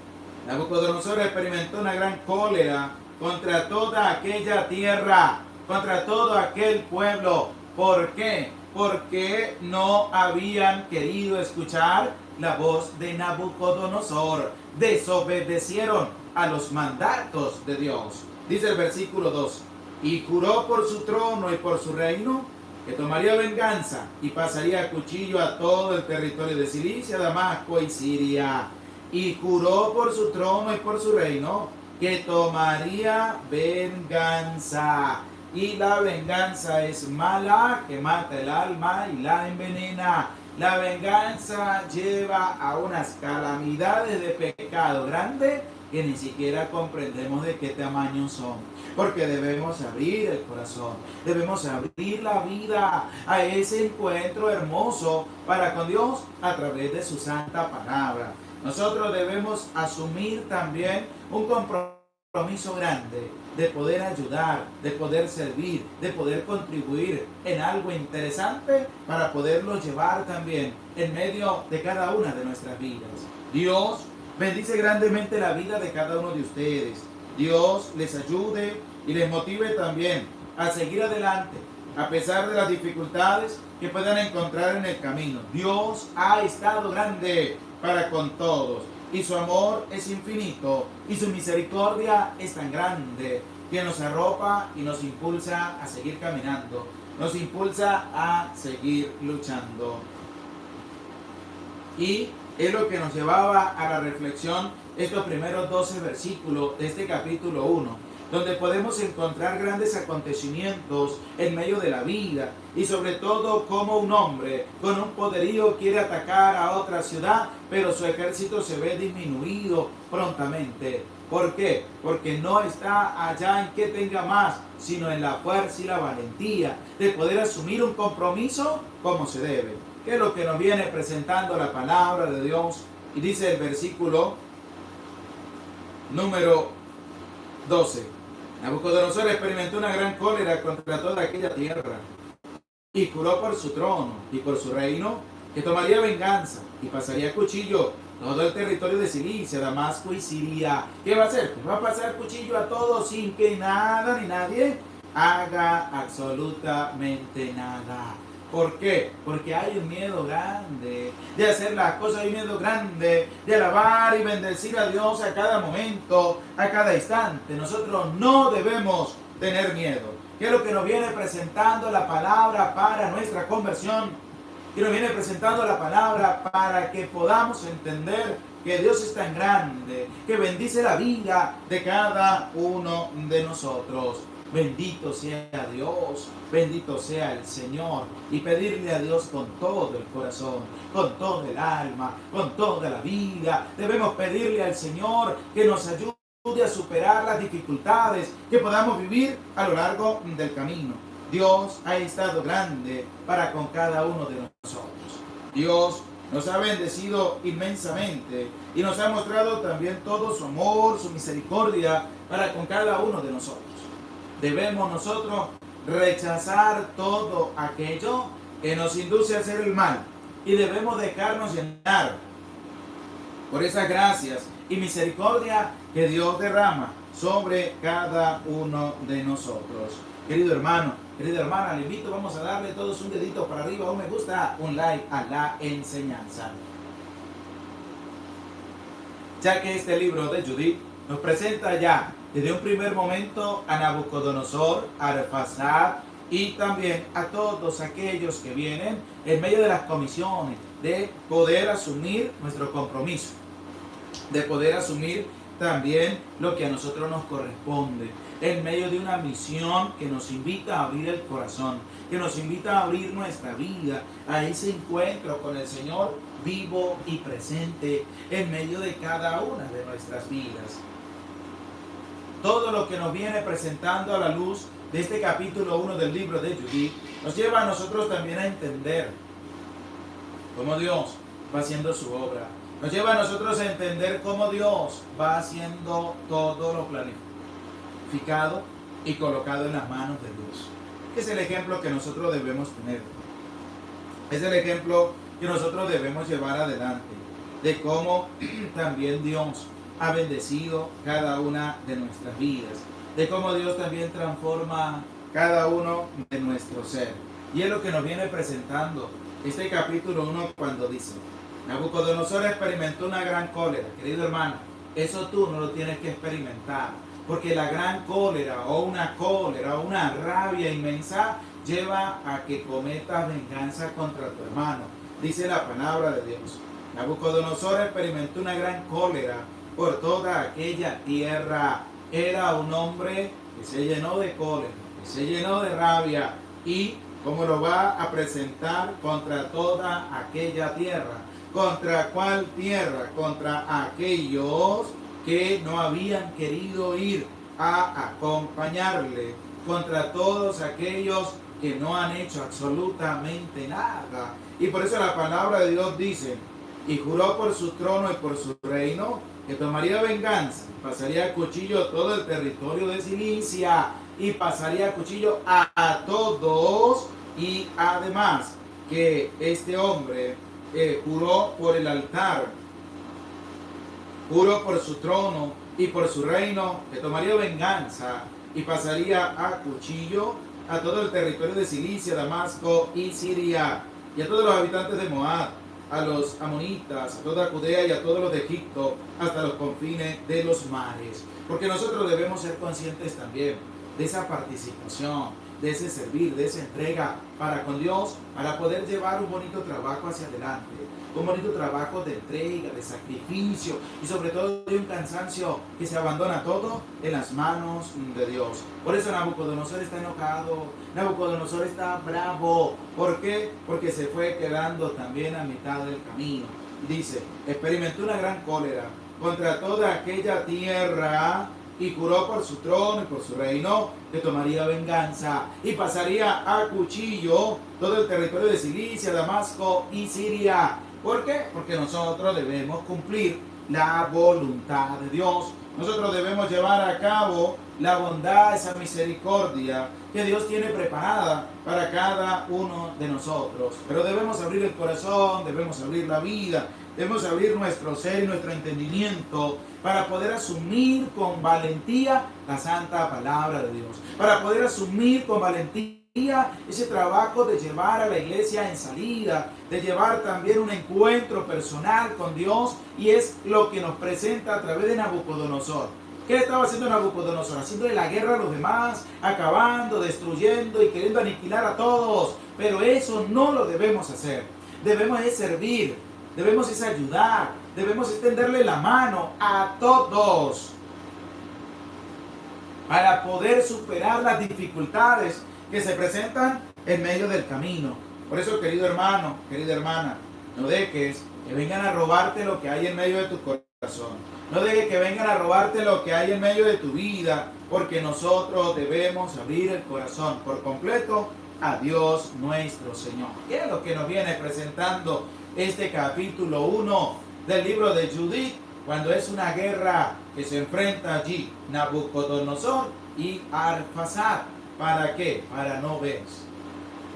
Nabucodonosor experimentó una gran cólera contra toda aquella tierra, contra todo aquel pueblo. ¿Por qué? Porque no habían querido escuchar la voz de Nabucodonosor. Desobedecieron a los mandatos de Dios. Dice el versículo 2. Y juró por su trono y por su reino que tomaría venganza y pasaría a cuchillo a todo el territorio de Cilicia, Damasco y Siria. Y juró por su trono y por su reino que tomaría venganza. Y la venganza es mala, que mata el alma y la envenena. La venganza lleva a unas calamidades de pecado grande que ni siquiera comprendemos de qué tamaño son. Porque debemos abrir el corazón, debemos abrir la vida a ese encuentro hermoso para con Dios a través de su santa palabra. Nosotros debemos asumir también un compromiso grande de poder ayudar, de poder servir, de poder contribuir en algo interesante para poderlo llevar también en medio de cada una de nuestras vidas. Dios bendice grandemente la vida de cada uno de ustedes. Dios les ayude y les motive también a seguir adelante a pesar de las dificultades que puedan encontrar en el camino. Dios ha estado grande para con todos y su amor es infinito y su misericordia es tan grande que nos arropa y nos impulsa a seguir caminando, nos impulsa a seguir luchando. Y es lo que nos llevaba a la reflexión estos primeros 12 versículos de este capítulo 1, donde podemos encontrar grandes acontecimientos en medio de la vida y sobre todo cómo un hombre con un poderío quiere atacar a otra ciudad, pero su ejército se ve disminuido prontamente. ¿Por qué? Porque no está allá en que tenga más, sino en la fuerza y la valentía de poder asumir un compromiso como se debe. ¿Qué es lo que nos viene presentando la palabra de Dios? Y dice el versículo número 12. Nabucodonosor experimentó una gran cólera contra toda aquella tierra y juró por su trono y por su reino que tomaría venganza y pasaría cuchillo todo el territorio de Cilicia, Damasco y Siria. ¿Qué va a hacer? Pues va a pasar cuchillo a todos sin que nada ni nadie haga absolutamente nada. ¿Por qué? Porque hay un miedo grande de hacer las cosas, hay un miedo grande de alabar y bendecir a Dios a cada momento, a cada instante. Nosotros no debemos tener miedo. ¿Qué es lo que nos viene presentando la palabra para nuestra conversión? y nos viene presentando la palabra para que podamos entender que Dios es tan grande, que bendice la vida de cada uno de nosotros. Bendito sea Dios, bendito sea el Señor, y pedirle a Dios con todo el corazón, con todo el alma, con toda la vida. Debemos pedirle al Señor que nos ayude a superar las dificultades que podamos vivir a lo largo del camino. Dios ha estado grande para con cada uno de nosotros. Dios nos ha bendecido inmensamente y nos ha mostrado también todo su amor, su misericordia para con cada uno de nosotros. Debemos nosotros rechazar todo aquello que nos induce a hacer el mal y debemos dejarnos llenar por esas gracias y misericordia que Dios derrama sobre cada uno de nosotros. Querido hermano, querida hermana, le invito, vamos a darle todos un dedito para arriba, un me gusta, un like a la enseñanza. Ya que este libro de Judith nos presenta ya desde un primer momento a Nabucodonosor, a Arfaxad y también a todos aquellos que vienen en medio de las comisiones de poder asumir nuestro compromiso, de poder asumir también lo que a nosotros nos corresponde, en medio de una misión que nos invita a abrir el corazón, que nos invita a abrir nuestra vida a ese encuentro con el Señor vivo y presente en medio de cada una de nuestras vidas. Todo lo que nos viene presentando a la luz de este capítulo 1 del libro de Judith nos lleva a nosotros también a entender cómo Dios va haciendo su obra. Nos lleva a nosotros a entender cómo Dios va haciendo todo lo planificado y colocado en las manos de Dios. Es el ejemplo que nosotros debemos tener. Es el ejemplo que nosotros debemos llevar adelante de cómo también Dios ha bendecido cada una de nuestras vidas, de cómo Dios también transforma cada uno de nuestro ser. Y es lo que nos viene presentando este capítulo 1 cuando dice: Nabucodonosor experimentó una gran cólera. Querido hermano, eso tú no lo tienes que experimentar, porque la gran cólera o una rabia inmensa lleva a que cometas venganza contra tu hermano. Dice la palabra de Dios: Nabucodonosor experimentó una gran cólera por toda aquella tierra. Era un hombre que se llenó de cólera, que se llenó de rabia, y como lo va a presentar contra toda aquella tierra. ¿Contra cuál tierra? Contra aquellos que no habían querido ir a acompañarle, contra todos aquellos que no han hecho absolutamente nada. Y por eso la palabra de Dios dice: y juró por su trono y por su reino que tomaría venganza, pasaría a cuchillo todo el territorio de Cilicia, y pasaría a cuchillo a todos. Y además que este hombre juró por el altar, juró por su trono y por su reino que tomaría venganza y pasaría a cuchillo a todo el territorio de Cilicia, Damasco y Siria, y a todos los habitantes de Moab, a los amonitas, a toda Judea y a todos los de Egipto, hasta los confines de los mares. Porque nosotros debemos ser conscientes también de esa participación, de ese servir, de esa entrega para con Dios, para poder llevar un bonito trabajo hacia adelante, un bonito trabajo de entrega, de sacrificio y sobre todo de un cansancio que se abandona todo en las manos de Dios. Por eso Nabucodonosor está enojado, Nabucodonosor está bravo. ¿Por qué? Porque se fue quedando también a mitad del camino. Dice: experimentó una gran cólera contra toda aquella tierra, y juró por su trono y por su reino que tomaría venganza y pasaría a cuchillo todo el territorio de Cilicia, Damasco y Siria. ¿Por qué? Porque nosotros debemos cumplir la voluntad de Dios. Nosotros debemos llevar a cabo la bondad, esa misericordia que Dios tiene preparada para cada uno de nosotros. Pero debemos abrir el corazón, debemos abrir la vida, debemos abrir nuestro ser y nuestro entendimiento para poder asumir con valentía la santa palabra de Dios, para poder asumir con valentía ese trabajo de llevar a la iglesia en salida, de llevar también un encuentro personal con Dios, y es lo que nos presenta a través de Nabucodonosor. ¿Qué estaba haciendo Nabucodonosor? Haciéndole la guerra a los demás, acabando, destruyendo y queriendo aniquilar a todos. Pero eso no lo debemos hacer. debemos es servir, debemos es ayudar, debemos extenderle la mano a todos para poder superar las dificultades que se presentan en medio del camino. Por eso, querido hermano, querida hermana, no dejes que vengan a robarte lo que hay en medio de tu corazón. No dejes que vengan a robarte lo que hay en medio de tu vida, porque nosotros debemos abrir el corazón por completo a Dios nuestro Señor. ¿Qué es lo que nos viene presentando este capítulo 1 del libro de Judith? Cuando es una guerra que se enfrenta allí Nabucodonosor y Arphasad. ¿Para qué? Para no ver.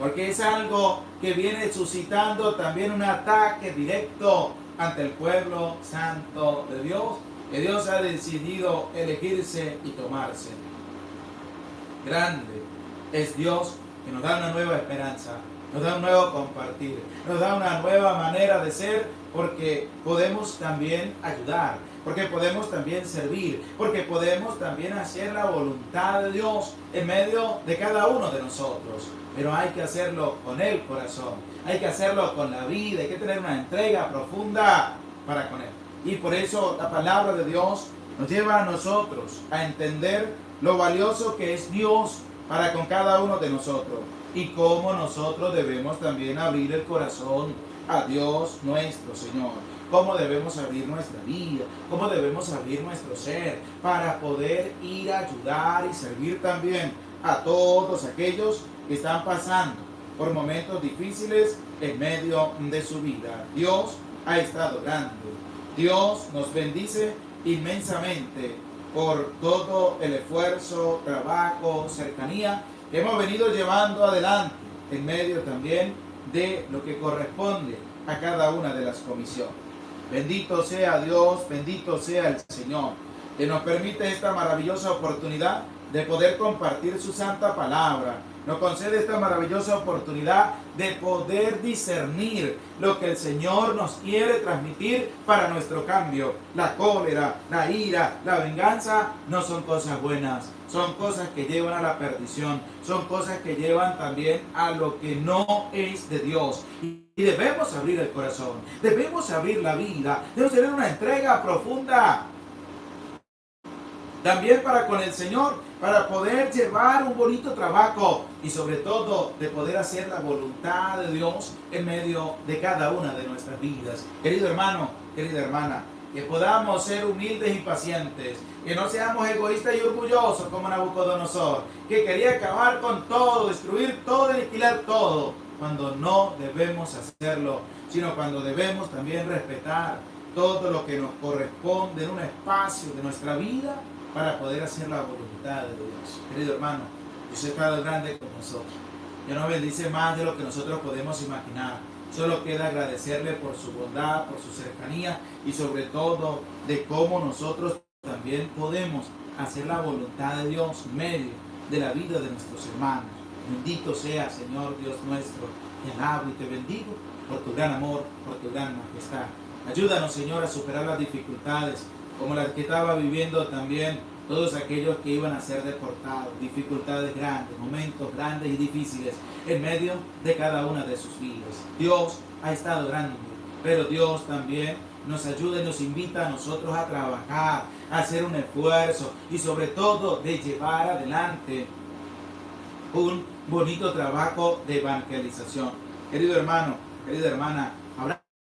Porque es algo que viene suscitando también un ataque directo ante el pueblo santo de Dios, que Dios ha decidido elegirse y tomarse. Grande es Dios, que nos da una nueva esperanza, nos da un nuevo compartir, nos da una nueva manera de ser, porque podemos también ayudar, porque podemos también servir, porque podemos también hacer la voluntad de Dios en medio de cada uno de nosotros. Pero hay que hacerlo con el corazón, hay que hacerlo con la vida, hay que tener una entrega profunda para con Él. Y por eso la palabra de Dios nos lleva a nosotros a entender lo valioso que es Dios para con cada uno de nosotros, y cómo nosotros debemos también abrir el corazón a Dios nuestro Señor, cómo debemos abrir nuestra vida, cómo debemos abrir nuestro ser para poder ir a ayudar y servir también a todos aquellos que están pasando por momentos difíciles en medio de su vida. Dios ha estado grande. Dios nos bendice inmensamente por todo el esfuerzo, trabajo, cercanía que hemos venido llevando adelante en medio también de lo que corresponde a cada una de las comisiones. Bendito sea Dios, bendito sea el Señor, que nos permite esta maravillosa oportunidad de poder compartir su santa palabra. Nos concede esta maravillosa oportunidad de poder discernir lo que el Señor nos quiere transmitir para nuestro cambio. La cólera, la ira, la venganza no son cosas buenas, son cosas que llevan a la perdición, son cosas que llevan también a lo que no es de Dios. Y debemos abrir el corazón, debemos abrir la vida, debemos tener una entrega profunda también para con el Señor, para poder llevar un bonito trabajo y sobre todo de poder hacer la voluntad de Dios en medio de cada una de nuestras vidas. Querido hermano, querida hermana, que podamos ser humildes y pacientes, que no seamos egoístas y orgullosos como Nabucodonosor, que quería acabar con todo, destruir todo, aniquilar todo, cuando no debemos hacerlo, sino cuando debemos también respetar todo lo que nos corresponde en un espacio de nuestra vida para poder hacer la voluntad de Dios. Querido hermano, Dios ha estado grande con nosotros. Dios nos bendice más de lo que nosotros podemos imaginar. Solo queda agradecerle por su bondad, por su cercanía y sobre todo de cómo nosotros también podemos hacer la voluntad de Dios en medio de la vida de nuestros hermanos. Bendito sea, Señor Dios nuestro. Te alabo y te bendigo por tu gran amor, por tu gran majestad. Ayúdanos, Señor, a superar las dificultades como las que estaba viviendo también todos aquellos que iban a ser deportados, dificultades grandes, momentos grandes y difíciles en medio de cada una de sus vidas. Dios ha estado grande, pero Dios también nos ayuda y nos invita a nosotros a trabajar, a hacer un esfuerzo y sobre todo de llevar adelante un bonito trabajo de evangelización. Querido hermano, querida hermana,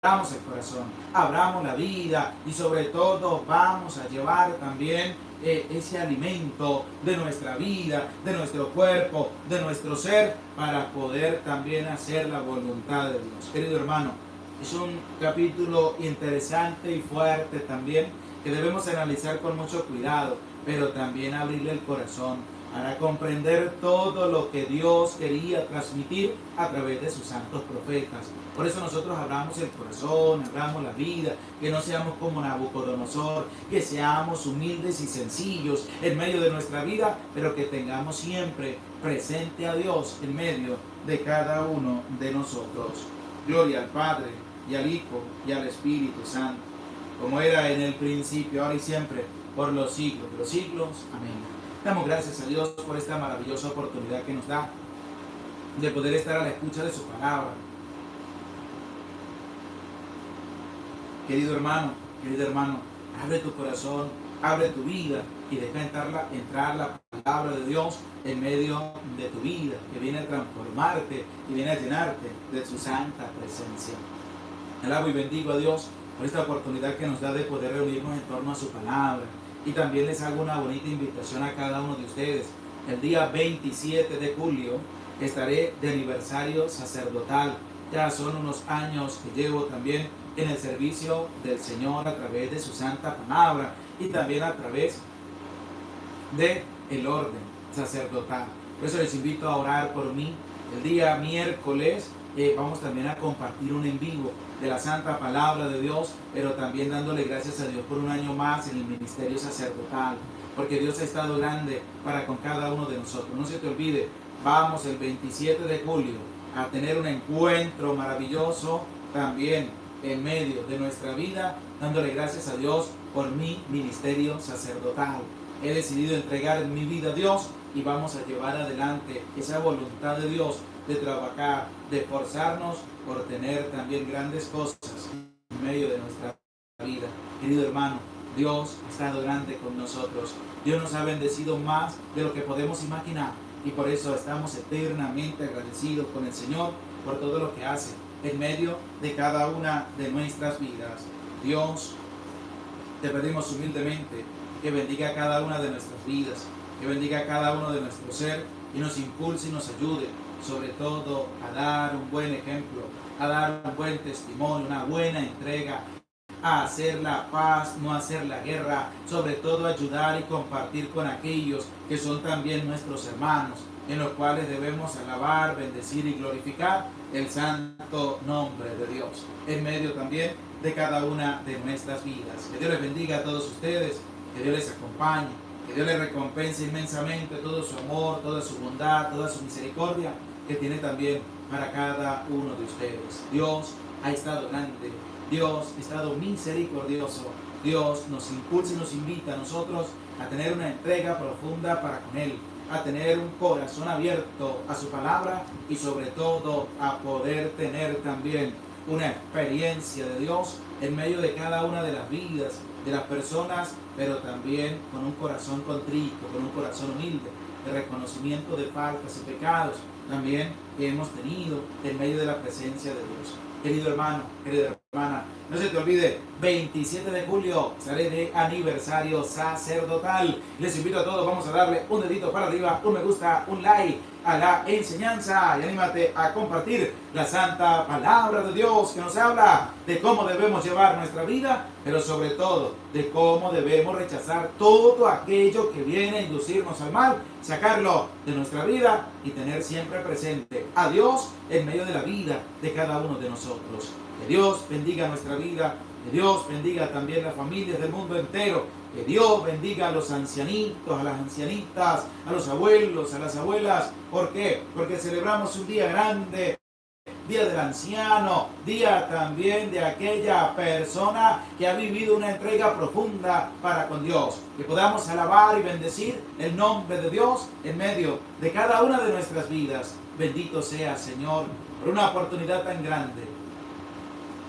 abramos el corazón, abramos la vida y sobre todo vamos a llevar también ese alimento de nuestra vida, de nuestro cuerpo, de nuestro ser, para poder también hacer la voluntad de Dios. Querido hermano, es un capítulo interesante y fuerte también, que debemos analizar con mucho cuidado, pero también abrirle el corazón para comprender todo lo que Dios quería transmitir a través de sus santos profetas. Por eso nosotros abramos el corazón, abramos la vida, que no seamos como Nabucodonosor, que seamos humildes y sencillos en medio de nuestra vida, pero que tengamos siempre presente a Dios en medio de cada uno de nosotros. Gloria al Padre, y al Hijo, y al Espíritu Santo, como era en el principio, ahora y siempre, por los siglos de los siglos. Amén. Damos gracias a Dios por esta maravillosa oportunidad que nos da de poder estar a la escucha de su palabra. Querido hermano, abre tu corazón, abre tu vida y deja entrar la palabra de Dios en medio de tu vida, que viene a transformarte y viene a llenarte de su santa presencia. Alabo y bendigo a Dios por esta oportunidad que nos da de poder reunirnos en torno a su palabra. Y también les hago una bonita invitación a cada uno de ustedes. El día 27 de julio estaré de aniversario sacerdotal. Ya son unos años que llevo también en el servicio del Señor a través de su santa palabra y también a través de el orden sacerdotal. Por eso les invito a orar por mí. El día miércoles vamos también a compartir un en vivo de la santa palabra de Dios, pero también dándole gracias a Dios por un año más en el ministerio sacerdotal, porque Dios ha estado grande para con cada uno de nosotros. No se te olvide, vamos el 27 de julio a tener un encuentro maravilloso también en medio de nuestra vida, dándole gracias a Dios por mi ministerio sacerdotal. He decidido entregar mi vida a Dios y vamos a llevar adelante esa voluntad de Dios de trabajar, de esforzarnos por tener también grandes cosas en medio de nuestra vida. Querido hermano, Dios ha estado grande con nosotros. Dios nos ha bendecido más de lo que podemos imaginar y por eso estamos eternamente agradecidos con el Señor por todo lo que hace en medio de cada una de nuestras vidas. Dios, te pedimos humildemente que bendiga a cada una de nuestras vidas, que bendiga a cada uno de nuestro ser y nos impulse y nos ayude, sobre todo a dar un buen ejemplo, a dar un buen testimonio, una buena entrega, a hacer la paz, no hacer la guerra, sobre todo ayudar y compartir con aquellos que son también nuestros hermanos, en los cuales debemos alabar, bendecir y glorificar el santo nombre de Dios, en medio también de cada una de nuestras vidas. Que Dios les bendiga a todos ustedes, que Dios les acompañe, que Dios les recompense inmensamente todo su amor, toda su bondad, toda su misericordia que tiene también para cada uno de ustedes. Dios ha estado grande, Dios ha estado misericordioso, Dios nos impulsa y nos invita a nosotros a tener una entrega profunda para con Él, a tener un corazón abierto a su palabra y sobre todo a poder tener también una experiencia de Dios en medio de cada una de las vidas de las personas, pero también con un corazón contrito, con un corazón humilde, de reconocimiento de faltas y pecados también que hemos tenido en medio de la presencia de Dios. Querido hermano, querida hermana, no se te olvide, 27 de julio estaré de aniversario sacerdotal. Les invito a todos, vamos a darle un dedito para arriba, un me gusta, un like a la enseñanza y anímate a compartir la santa palabra de Dios que nos habla de cómo debemos llevar nuestra vida, pero sobre todo de cómo debemos rechazar todo aquello que viene a inducirnos al mal, sacarlo de nuestra vida y tener siempre presente a Dios en medio de la vida de cada uno de nosotros. Que Dios bendiga nuestra vida, que Dios bendiga también las familias del mundo entero, que Dios bendiga a los ancianitos, a las ancianitas, a los abuelos, a las abuelas. ¿Por qué? Porque celebramos un día grande, día del anciano, día también de aquella persona que ha vivido una entrega profunda para con Dios. Que podamos alabar y bendecir el nombre de Dios en medio de cada una de nuestras vidas. Bendito sea, Señor, por una oportunidad tan grande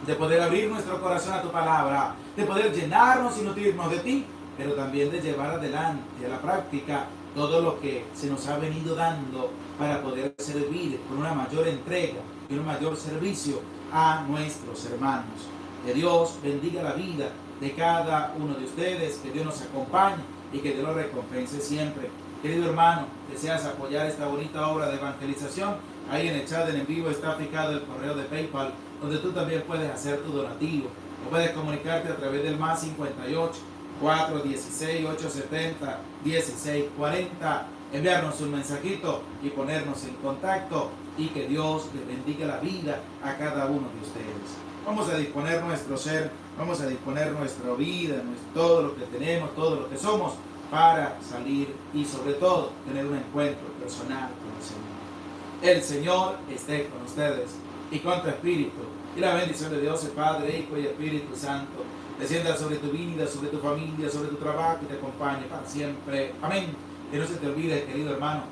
de poder abrir nuestro corazón a tu palabra, de poder llenarnos y nutrirnos de ti, pero también de llevar adelante a la práctica todo lo que se nos ha venido dando para poder servir con una mayor entrega y un mayor servicio a nuestros hermanos. Que Dios bendiga la vida de cada uno de ustedes, que Dios nos acompañe y que Dios los recompense siempre. Querido hermano, deseas apoyar esta bonita obra de evangelización, ahí en el chat en vivo está fijado el correo de PayPal, donde tú también puedes hacer tu donativo, o puedes comunicarte a través del más 58 416 870 1640, enviarnos un mensajito y ponernos en contacto, y que Dios les bendiga la vida a cada uno de ustedes. Vamos a disponer nuestro ser, vamos a disponer nuestra vida, todo lo que tenemos, todo lo que somos, para salir y sobre todo tener un encuentro personal con el Señor. El Señor esté con ustedes y con tu espíritu, y la bendición de Dios, el Padre, Hijo y Espíritu Santo, descienda sobre tu vida, sobre tu familia, sobre tu trabajo y te acompañe para siempre. Amén. Que no se te olvide, querido hermano,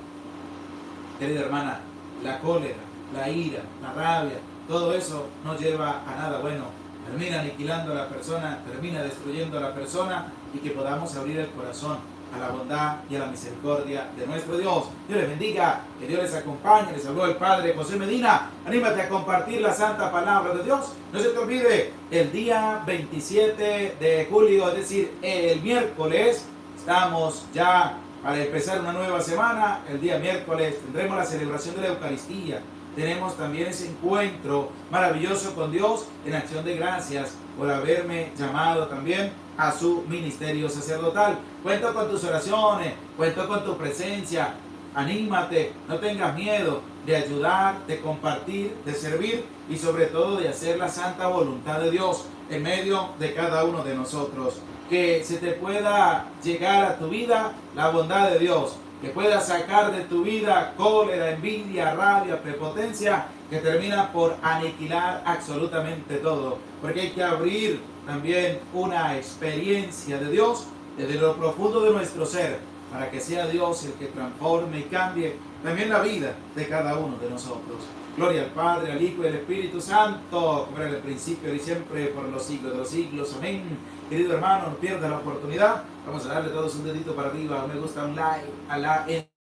querida hermana, la cólera, la ira, la rabia, todo eso no lleva a nada bueno. termina aniquilando a la persona, termina destruyendo a la persona, y que podamos abrir el corazón a la bondad y a la misericordia de nuestro Dios. Dios les bendiga, que Dios les acompañe. Les habló el Padre José Medina. Anímate a compartir la santa palabra de Dios. No se te olvide, el día 27 de julio, es decir, el miércoles, estamos ya para empezar una nueva semana. El día miércoles tendremos la celebración de la Eucaristía. Tenemos también ese encuentro maravilloso con Dios en acción de gracias por haberme llamado también a su ministerio sacerdotal. Cuento con tus oraciones, cuento con tu presencia. Anímate, no tengas miedo de ayudar, de compartir, de servir y sobre todo de hacer la santa voluntad de Dios en medio de cada uno de nosotros. Que se te pueda llegar a tu vida la bondad de Dios, que puedas sacar de tu vida cólera, envidia, rabia, prepotencia, que termina por aniquilar absolutamente todo. Porque hay que abrir también una experiencia de Dios desde lo profundo de nuestro ser, para que sea Dios el que transforme y cambie también la vida de cada uno de nosotros. Gloria al Padre, al Hijo y al Espíritu Santo, como era en el principio y siempre, por los siglos de los siglos. Amén. Querido hermano, no pierdas la oportunidad. Vamos a darle todos un dedito para arriba, un me gusta, un like a la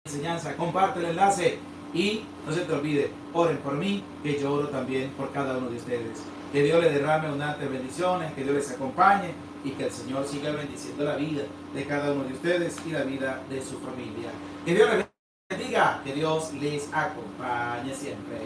enseñanza. Comparte el enlace y no se te olvide, oren por mí, que yo oro también por cada uno de ustedes. Que Dios les derrame abundantes bendiciones, que Dios les acompañe y que el Señor siga bendiciendo la vida de cada uno de ustedes y la vida de su familia. Que Dios les bendiga, que Dios les acompañe siempre.